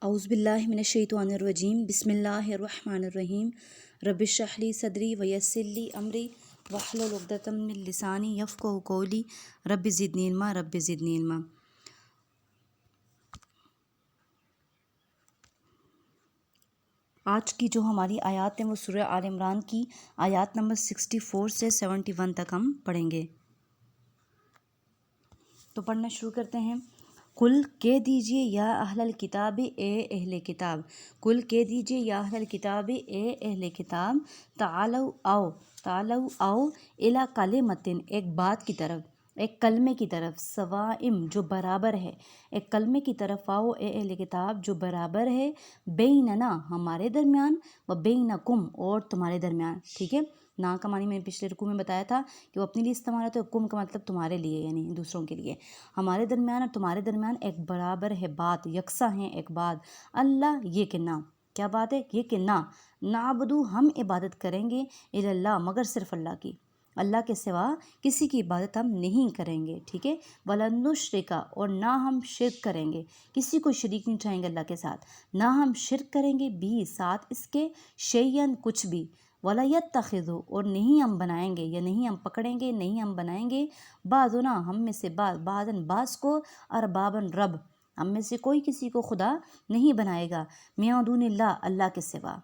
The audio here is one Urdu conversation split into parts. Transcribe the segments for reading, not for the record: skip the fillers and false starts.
اعوذ باللہ من الشیطان الرجیم بسم اللہ الرحمن الرحیم رب اشرح لی صدری ویسر لی امری واحلل عقدۃ من لسانی یفقہوا قولی رب زدنی علما رب زدنی علما۔ آج کی جو ہماری آیات ہیں وہ سورہ آل عمران کی آیات نمبر 64 سے 71 تک ہم پڑھیں گے۔ تو پڑھنا شروع کرتے ہیں۔ قل کہہ دیجئے یا اہل الکتاب، اے اہل کتاب، قل کہہ دیجئے یا اہل الکتاب، اے اہل کتاب، تعالوا آؤ الی کلمۃ، ایک بات کی طرف، ایک کلمے کی طرف، سوائم جو برابر ہے، ایک کلمے کی طرف آؤ اے اہل کتاب جو برابر ہے، بیننا ہمارے درمیان، و بینکم اور تمہارے درمیان۔ ٹھیک ہے، نا کا معنی میں نے پچھلے رکوع میں بتایا تھا کہ وہ اپنے لیے استعمال ہوتا ہے، کم کا مطلب تمہارے لیے یعنی دوسروں کے لیے۔ ہمارے درمیان اور تمہارے درمیان ایک برابر ہے بات، یکساں ہیں ایک بات، اللہ یہ کہ نہ، کیا بات ہے یہ کہ نہ، نعبدو ہم عبادت کریں گے، الا اللہ مگر صرف اللہ کی، اللہ کے سوا کسی کی عبادت ہم نہیں کریں گے۔ ٹھیک ہے، وَلَن نُشْرِكَ اور نہ ہم شرک کریں گے، کسی کو شریک نہیں ٹھہرائیں گے اللہ کے ساتھ، نہ ہم شرک کریں گے بھی ساتھ اس کے، شیئن کچھ بھی، وَلَا يَتَّخِذُ اور نہیں ہم بنائیں گے یا نہیں ہم پکڑیں گے، نہیں ہم بنائیں گے، بعضنا ہم میں سے بعضاً بعض کو، ارباباً رب ہم میں سے کوئی کسی کو خدا نہیں بنائے گا، من دون اللہ اللہ کے سوا،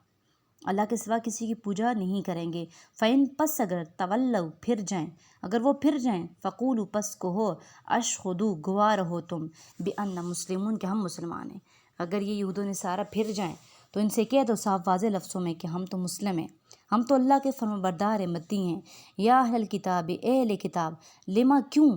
اللہ کے سوا کسی کی پوجا نہیں کریں گے۔ فَإِن پس اگر تولوا پھر جائیں، اگر وہ پھر جائیں، فقولوا پس کہو، اشہدوا گواہ رہو تم، بأننا مسلمون کہ ہم مسلمان ہیں۔ اگر یہ یہود و نصارہ پھر جائیں تو ان سے کہہ دو صاف واضح لفظوں میں کہ ہم تو مسلم ہیں، ہم تو اللہ کے فرمانبردار متی ہیں۔ یا اہل کتاب، اے اہل کتاب، لما کیوں،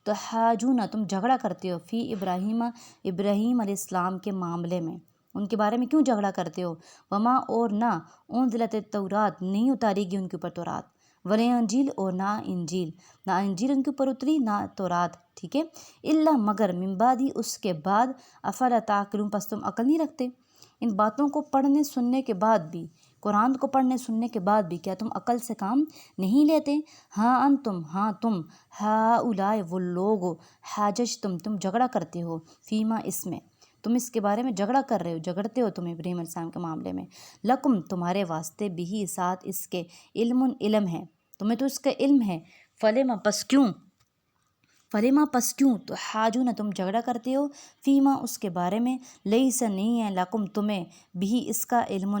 تحاجون تم جھگڑا کرتے ہو، فی ابراہیم ابراہیم علیہ السلام کے معاملے میں، ان کے بارے میں کیوں جھگڑا کرتے ہو، وما اور نہ انزلت التورات نہیں اتاری گئی ان کے اوپر تورات، ولا انجیل اور نہ انجیل، نہ انجیل ان کے اوپر اتری نہ تورات۔ ٹھیک ہے، الا مگر من بعد اس کے بعد، افلا تعقلون پس تم عقل نہیں رکھتے۔ ان باتوں کو پڑھنے سننے کے بعد بھی، قرآن کو پڑھنے سننے کے بعد بھی کیا تم عقل سے کام نہیں لیتے؟ ہاں انتم ہاں تم، ہؤلاء وہ لوگ، حاججتم تم جھگڑا کرتے ہو، فیما اس میں، تم اس کے بارے میں جھگڑا کر رہے ہو، جھگڑتے ہو تم ابراہیم علیہ السلام کے معاملے میں، لکم تمہارے واسطے بھی ساتھ اس کے، علم ہے، تمہیں تو اس کا علم ہے، فلیما پس کیوں تو حاجون تم جھگڑا کرتے ہو، فیما اس کے بارے میں، لیس نہیں ہے، لکم تمہیں بھی اس کا علم،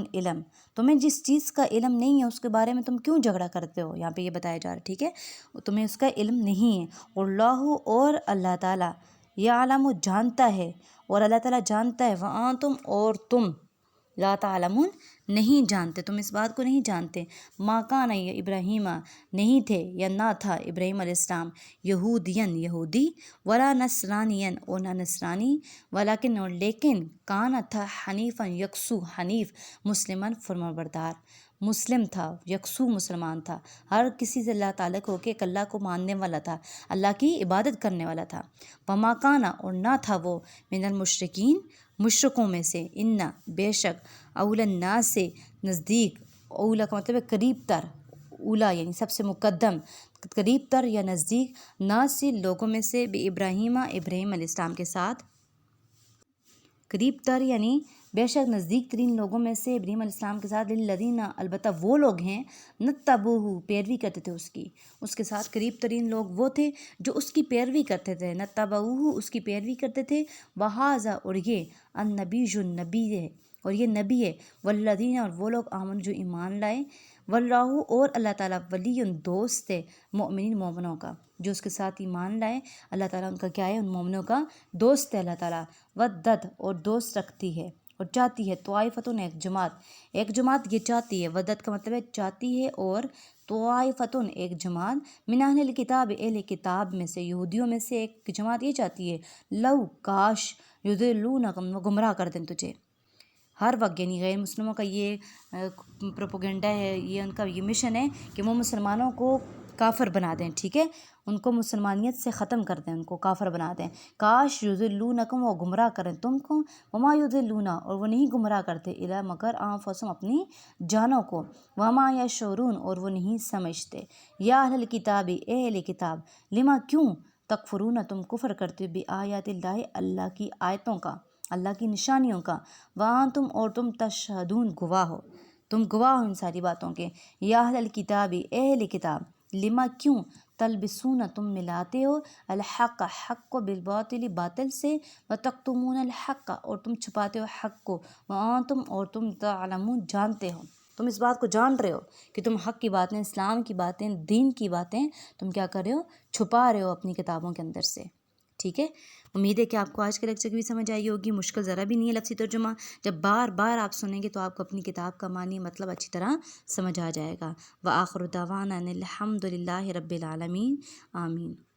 تمہیں جس چیز کا علم نہیں ہے اس کے بارے میں تم کیوں جھگڑا کرتے ہو، یہاں پہ یہ بتایا جا رہا ہے۔ ٹھیک ہے، تمہیں اس کا علم نہیں ہے، اللہ اور اللہ تعالیٰ، یعلم جانتا ہے، اور اللہ تعالیٰ جانتا ہے، وانتم اور تم، لا تعلمون نہیں جانتے، تم اس بات کو نہیں جانتے، ما کان ابراہیم نہیں تھے یا نہ تھا ابراہیم علیہ السلام، یہودین یہودی، ولا نصرانین اور نہ نصرانی، ولیکن اور لیکن، کان تھا حنیفاً یکسو، حنیف مسلمان فرمانبردار، مسلم تھا، یکسو مسلمان تھا، ہر کسی سے اللہ تعالیٰ کو کہ اللہ کو ماننے والا تھا، اللہ کی عبادت کرنے والا تھا، وما کان اور نہ تھا وہ، من المشرکین مشرکوں میں سے، انا بے شک، اول الناس سے نزدیک، اولا کا مطلب ہے قریب تر، اولا یعنی سب سے مقدم، قریب تر یا نزدیک، ناس سے لوگوں میں سے، بے ابراہیم ابراہیم علیہ السلام کے ساتھ، قریب تر یعنی بے شک نزدیک ترین لوگوں میں سے ابراہیم علیہ السلام کے ساتھ، للذین البتہ وہ لوگ ہیں، نتبعوہ پیروی کرتے تھے اس کی، اس کے ساتھ قریب ترین لوگ وہ تھے جو اس کی پیروی کرتے تھے، نتبعوہ اس کی پیروی کرتے تھے، وہذا اور یہ، النبی جو نبی ہے، اور یہ نبی ہے، والذین اور وہ لوگ آمن جو ایمان لائے، واللہ اور اللہ تعالیٰ، ولی دوست ہے، مؤمنین مومنوں کا، جو اس کے ساتھ ایمان لائے، اللہ تعالیٰ ان کا کیا ہے، ان مومنوں کا دوست ہے اللہ تعالیٰ، ودد اور دوست رکھتی ہے اور چاہتی ہے، طائفتن ایک جماعت یہ چاہتی ہے، ودد کا مطلب ہے چاہتی ہے، اور طائفتن ایک جماعت، من اہل الکتاب اہل کتاب میں سے، یہودیوں میں سے ایک جماعت یہ چاہتی ہے، لو کاش، یضلونکم وہ گمراہ کر دیں تجھے، ہر وقت یعنی غیر مسلموں کا یہ پروپیگنڈا ہے، یہ ان کا یہ مشن ہے کہ وہ مسلمانوں کو کافر بنا دیں۔ ٹھیک ہے، ان کو مسلمانیت سے ختم کر دیں، ان کو کافر بنا دیں، کاش یضلونکم وہ گمراہ کریں تم کو، وما یضلون اور وہ نہیں گمراہ کرتے، الا مگر انفسہم اپنی جانوں کو، وما یشعرون اور وہ نہیں سمجھتے۔ یا اہل الکتاب اے اہل کتاب، لما کیوں، تکفرون تم کفر کرتے ہو، بآیات اللہ اللہ کی آیتوں کا، اللہ کی نشانیوں کا، وہاں تم اور تم تشہدون گواہ ہو، تم گواہ ہو ان ساری باتوں کے۔ یا اہل الکتابی، اے اہل کتاب، لما کیوں، تلبسون تم ملاتے ہو، الحق حق کو، بالباطل باطل سے، وتکتمون الحق اور تم چھپاتے ہو حق کو، وانتم اور تم تعلمون جانتے ہو، تم اس بات کو جان رہے ہو کہ تم حق کی باتیں، اسلام کی باتیں، دین کی باتیں تم کیا کر رہے ہو، چھپا رہے ہو اپنی کتابوں کے اندر سے۔ ٹھیک ہے، امید ہے کہ آپ کو آج کے لیکچر کی بھی سمجھ آئی ہوگی، مشکل ذرا بھی نہیں ہے لفظی ترجمہ، جب بار بار آپ سنیں گے تو آپ کو اپنی کتاب کا معنی مطلب اچھی طرح سمجھ آ جائے گا۔ وآخر دعوانا ان الحمد للہ رب العالمین، آمین۔